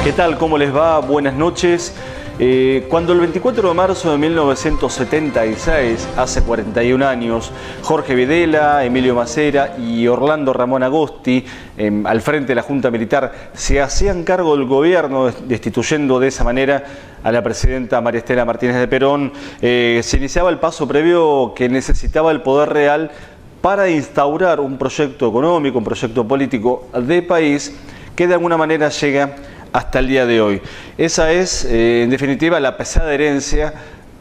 ¿Qué tal? ¿Cómo les va? Buenas noches. Cuando el 24 de marzo de 1976, hace 41 años, Jorge Videla, Emilio Macera y Orlando Ramón Agosti, al frente de la Junta Militar, se hacían cargo del gobierno, destituyendo de esa manera a la presidenta María Estela Martínez de Perón, se iniciaba el paso previo que necesitaba el poder real para instaurar un proyecto económico, un proyecto político de país que de alguna manera llega hasta el día de hoy. Esa es, en definitiva, la pesada herencia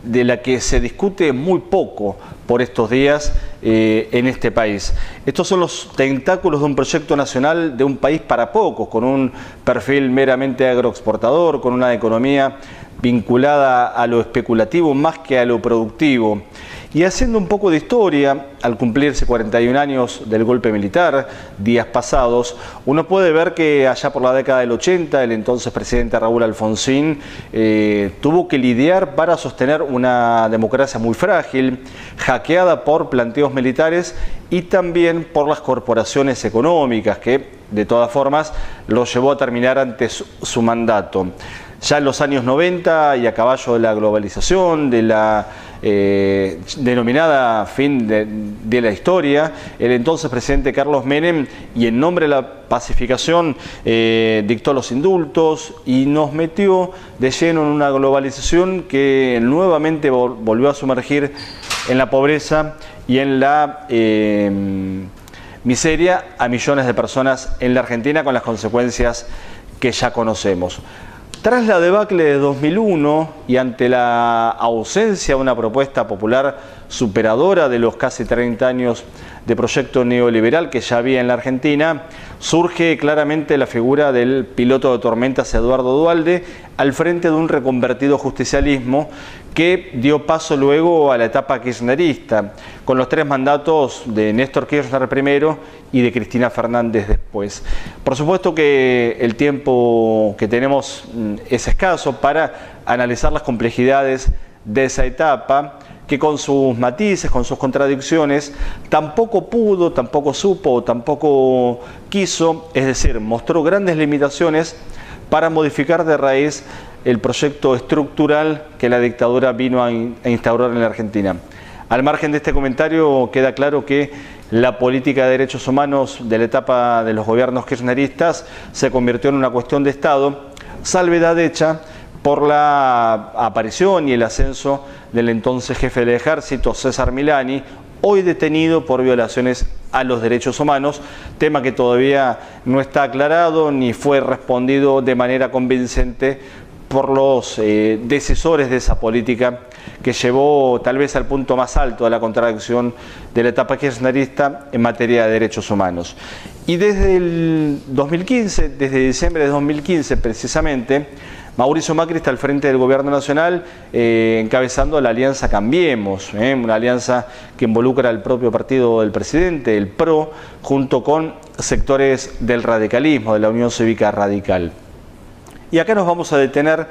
de la que se discute muy poco por estos días en este país. Estos son los tentáculos de un proyecto nacional de un país para pocos, con un perfil meramente agroexportador, con una economía vinculada a lo especulativo más que a lo productivo. Y haciendo un poco de historia, al cumplirse 41 años del golpe militar, días pasados, uno puede ver que allá por la década del 80, el entonces presidente Raúl Alfonsín tuvo que lidiar para sostener una democracia muy frágil, hackeada por planteos militares y también por las corporaciones económicas, que de todas formas lo llevó a terminar antes su mandato. Ya en los años 90 y a caballo de la globalización, de la denominada fin de la historia, el entonces presidente Carlos Menem, y en nombre de la pacificación, dictó los indultos y nos metió de lleno en una globalización que nuevamente volvió a sumergir en la pobreza y en la miseria a millones de personas en la Argentina, con las consecuencias que ya conocemos. Tras la debacle de 2001 y ante la ausencia de una propuesta popular superadora de los casi 30 años de proyecto neoliberal que ya había en la Argentina, surge claramente la figura del piloto de tormentas Eduardo Duhalde al frente de un reconvertido justicialismo que dio paso luego a la etapa kirchnerista, con los 3 mandatos de Néstor Kirchner primero y de Cristina Fernández después. Por supuesto que el tiempo que tenemos es escaso para analizar las complejidades de esa etapa, que con sus matices, con sus contradicciones, tampoco pudo, tampoco supo, tampoco quiso, es decir, mostró grandes limitaciones para modificar de raíz el proyecto estructural que la dictadura vino a instaurar en la Argentina. Al margen de este comentario, queda claro que la política de derechos humanos de la etapa de los gobiernos kirchneristas se convirtió en una cuestión de Estado, salvedad hecha por la aparición y el ascenso del entonces jefe del ejército, César Milani, hoy detenido por violaciones a los derechos humanos, tema que todavía no está aclarado ni fue respondido de manera convincente por los decisores de esa política que llevó tal vez al punto más alto de la contradicción de la etapa kirchnerista en materia de derechos humanos. Y desde el 2015, desde diciembre de 2015 precisamente, Mauricio Macri está al frente del gobierno nacional encabezando la alianza Cambiemos, una alianza que involucra al propio partido del presidente, el PRO, junto con sectores del radicalismo, de la Unión Cívica Radical. Y acá nos vamos a detener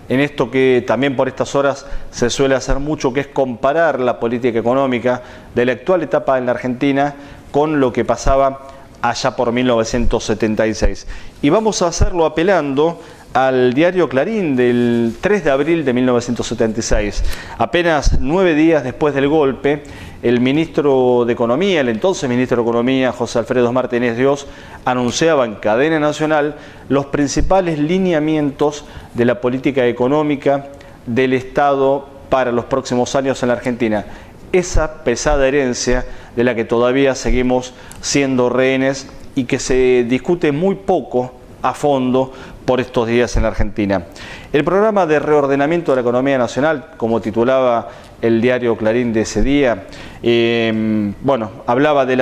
en esto que también por estas horas se suele hacer mucho, que es comparar la política económica de la actual etapa en la Argentina con lo que pasaba allá por 1976. Y vamos a hacerlo apelando al diario Clarín del 3 de abril de 1976. Apenas 9 días después del golpe, el ministro de Economía, el entonces ministro de Economía, José Alfredo Martínez Dios, anunciaba en cadena nacional los principales lineamientos de la política económica del Estado para los próximos años en la Argentina. Esa pesada herencia de la que todavía seguimos siendo rehenes y que se discute muy poco a fondo por estos días en la Argentina. El programa de reordenamiento de la economía nacional, como titulaba el diario Clarín de ese día, hablaba de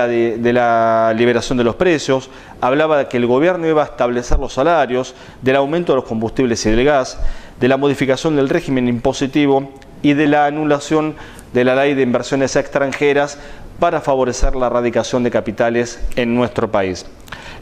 la liberación de los precios, hablaba de que el gobierno iba a establecer los salarios, del aumento de los combustibles y del gas, de la modificación del régimen impositivo y de la anulación de la ley de inversiones extranjeras para favorecer la radicación de capitales en nuestro país.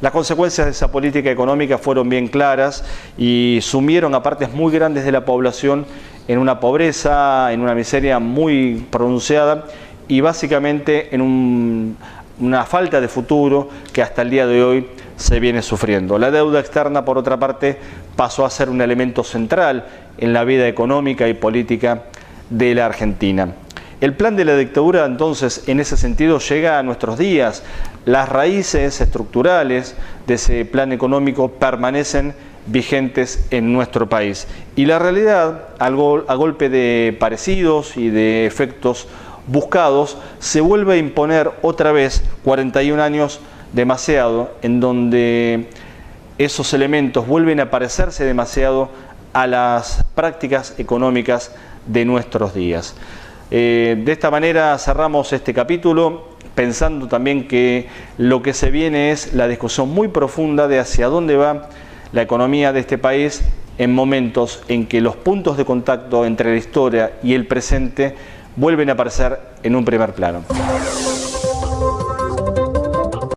Las consecuencias de esa política económica fueron bien claras y sumieron a partes muy grandes de la población en una pobreza, en una miseria muy pronunciada y básicamente en un una falta de futuro que hasta el día de hoy se viene sufriendo. La deuda externa, por otra parte, pasó a ser un elemento central en la vida económica y política de la Argentina. El plan de la dictadura, entonces, en ese sentido llega a nuestros días. Las raíces estructurales de ese plan económico permanecen vigentes en nuestro país. Y la realidad, a golpe de parecidos y de efectos buscados, se vuelve a imponer otra vez 41 años demasiado, en donde esos elementos vuelven a parecerse demasiado a las prácticas económicas de nuestros días. De esta manera cerramos este capítulo, pensando también que lo que se viene es la discusión muy profunda de hacia dónde va la economía de este país en momentos en que los puntos de contacto entre la historia y el presente vuelven a aparecer en un primer plano.